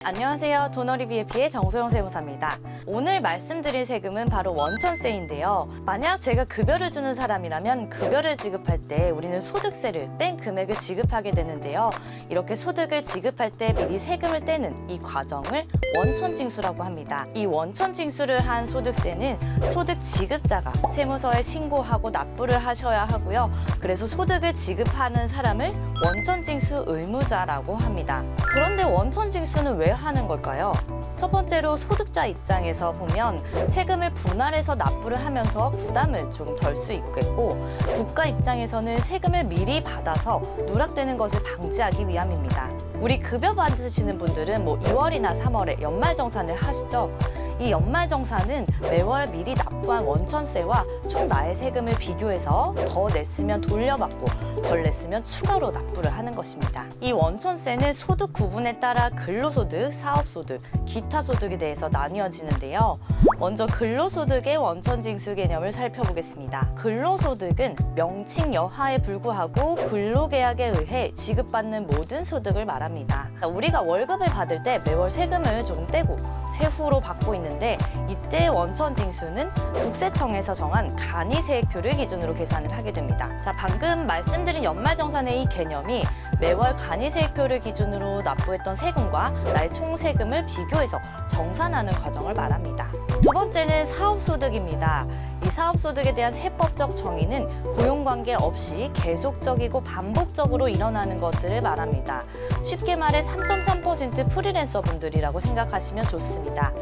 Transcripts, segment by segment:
안녕하세요. 돈어리 BF의 정소영 세무사입니다. 오늘 말씀드릴 세금은 바로 원천세인데요. 만약 제가 급여를 주는 사람이라면 급여를 지급할 때 우리는 소득세를 뺀 금액을 지급하게 되는데요. 이렇게 소득을 지급할 때 미리 세금을 떼는 이 과정을 원천징수라고 합니다. 이 원천징수를 한 소득세는 소득 지급자가 세무서에 신고하고 납부를 하셔야 하고요. 그래서 소득을 지급하는 사람을 원천징수 의무자라고 합니다. 그런데 원천징수는 왜 하는 걸까요? 첫 번째로 소득자 입장에서 보면 세금을 분할해서 납부를 하면서 부담을 좀 덜 수 있겠고, 국가 입장에서는 세금을 미리 받아서 누락되는 것을 방지하기 위함입니다. 우리 급여 받으시는 분들은 2월이나 3월에 연말정산을 하시죠. 이 연말정산은 매월 미리 납부한 원천세와 총 나의 세금을 비교해서 더 냈으면 돌려받고 덜 냈으면 추가로 납부를 하는 것입니다. 이 원천세는 소득 구분에 따라 근로소득, 사업소득, 기타 소득에 대해서 나뉘어지는데요. 먼저 근로소득의 원천징수 개념을 살펴보겠습니다. 근로소득은 명칭 여하에 불구하고 근로계약에 의해 지급받는 모든 소득을 말합니다. 우리가 월급을 받을 때 매월 세금을 조금 떼고 세후로 받고 있는데, 이때 원천징수는 국세청에서 정한 간이세액표를 기준으로 계산을 하게 됩니다. 자, 방금 말씀드린 연말정산의 이 개념이 매월 간이세액표를 기준으로 납부했던 세금과 나의 총 세금을 비교해서 정산하는 과정을 말합니다. 두 번째는 사업소득입니다. 이 사업소득에 대한 세법적 정의는 고용관계 없이 계속적이고 반복적으로 일어나는 것들을 말합니다. 쉽게 말해 3.3% 프리랜서 분들이라고 생각하시면 좋습니다.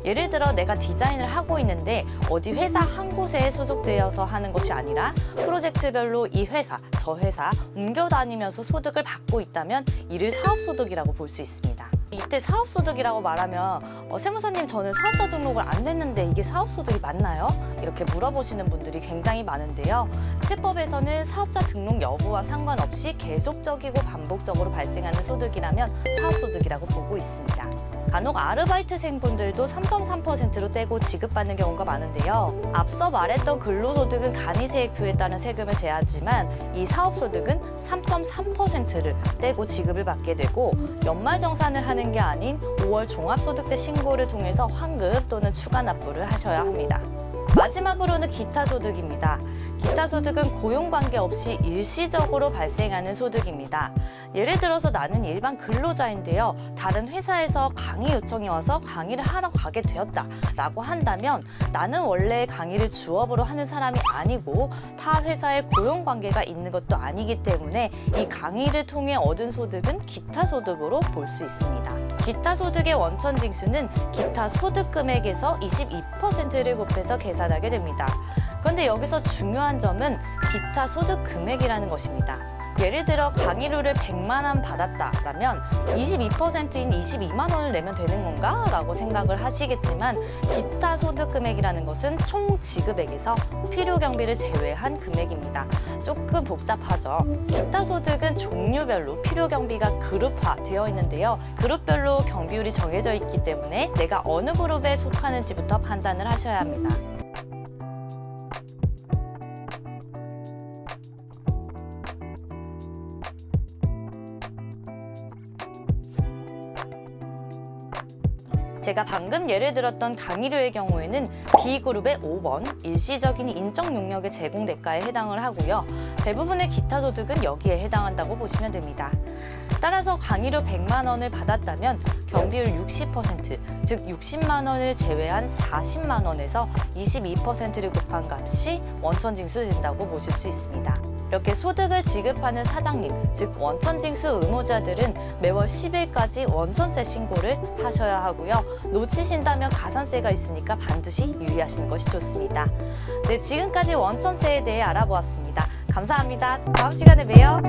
예를 들어 내가 디자인을 하고 있는데 어디 회사 한 곳에 소속되어서 하는 것이 아니라 프로젝트별로 이 회사, 저 회사 옮겨 다니면서 소득을 받고 있다면 이를 사업소득이라고 볼 수 있습니다. 이때 사업소득이라고 말하면 세무사님, 저는 사업자 등록을 안 했는데 이게 사업소득이 맞나요? 이렇게 물어보시는 분들이 굉장히 많은데요. 세법에서는 사업자 등록 여부와 상관없이 계속적이고 반복적으로 발생하는 소득이라면 사업소득이라고 보고 있습니다. 간혹 아르바이트생분들도 3.3%로 떼고 지급받는 경우가 많은데요. 앞서 말했던 근로소득은 간이세액표에 따른 세금을 제하지만 이 사업소득은 3.3%를 떼고 지급을 받게 되고, 연말정산을 하는 게 아닌 5월 종합소득세 신고를 통해서 환급 또는 추가 납부를 하셔야 합니다. 마지막으로는 기타소득입니다. 기타소득은 고용관계 없이 일시적으로 발생하는 소득입니다. 예를 들어서 나는 일반 근로자인데요. 다른 회사에서 강의 요청이 와서 강의를 하러 가게 되었다 라고 한다면, 나는 원래 강의를 주업으로 하는 사람이 아니고 타 회사에 고용관계가 있는 것도 아니기 때문에 이 강의를 통해 얻은 소득은 기타소득으로 볼 수 있습니다. 기타소득의 원천징수는 기타 소득금액에서 22%를 곱해서 계산하게 됩니다. 그런데 여기서 중요한 점은 기타 소득 금액이라는 것입니다. 예를 들어 강의료를 100만 원 받았다라면 22%인 22만 원을 내면 되는 건가? 라고 생각을 하시겠지만, 기타 소득 금액이라는 것은 총 지급액에서 필요 경비를 제외한 금액입니다. 조금 복잡하죠. 기타 소득은 종류별로 필요 경비가 그룹화 되어 있는데요. 그룹별로 경비율이 정해져 있기 때문에 내가 어느 그룹에 속하는지부터 판단을 하셔야 합니다. 제가 방금 예를 들었던 강의료의 경우에는 B그룹의 5번 일시적인 인적 능력의 제공 대가에 해당을 하고요. 대부분의 기타 소득은 여기에 해당한다고 보시면 됩니다. 따라서 강의료 100만 원을 받았다면 경비율 60%, 즉 60만 원을 제외한 40만 원에서 22%를 곱한 값이 원천징수된다고 보실 수 있습니다. 이렇게 소득을 지급하는 사장님, 즉 원천징수 의무자들은 매월 10일까지 원천세 신고를 하셔야 하고요. 놓치신다면 가산세가 있으니까 반드시 유의하시는 것이 좋습니다. 네, 지금까지 원천세에 대해 알아보았습니다. 감사합니다. 다음 시간에 봬요.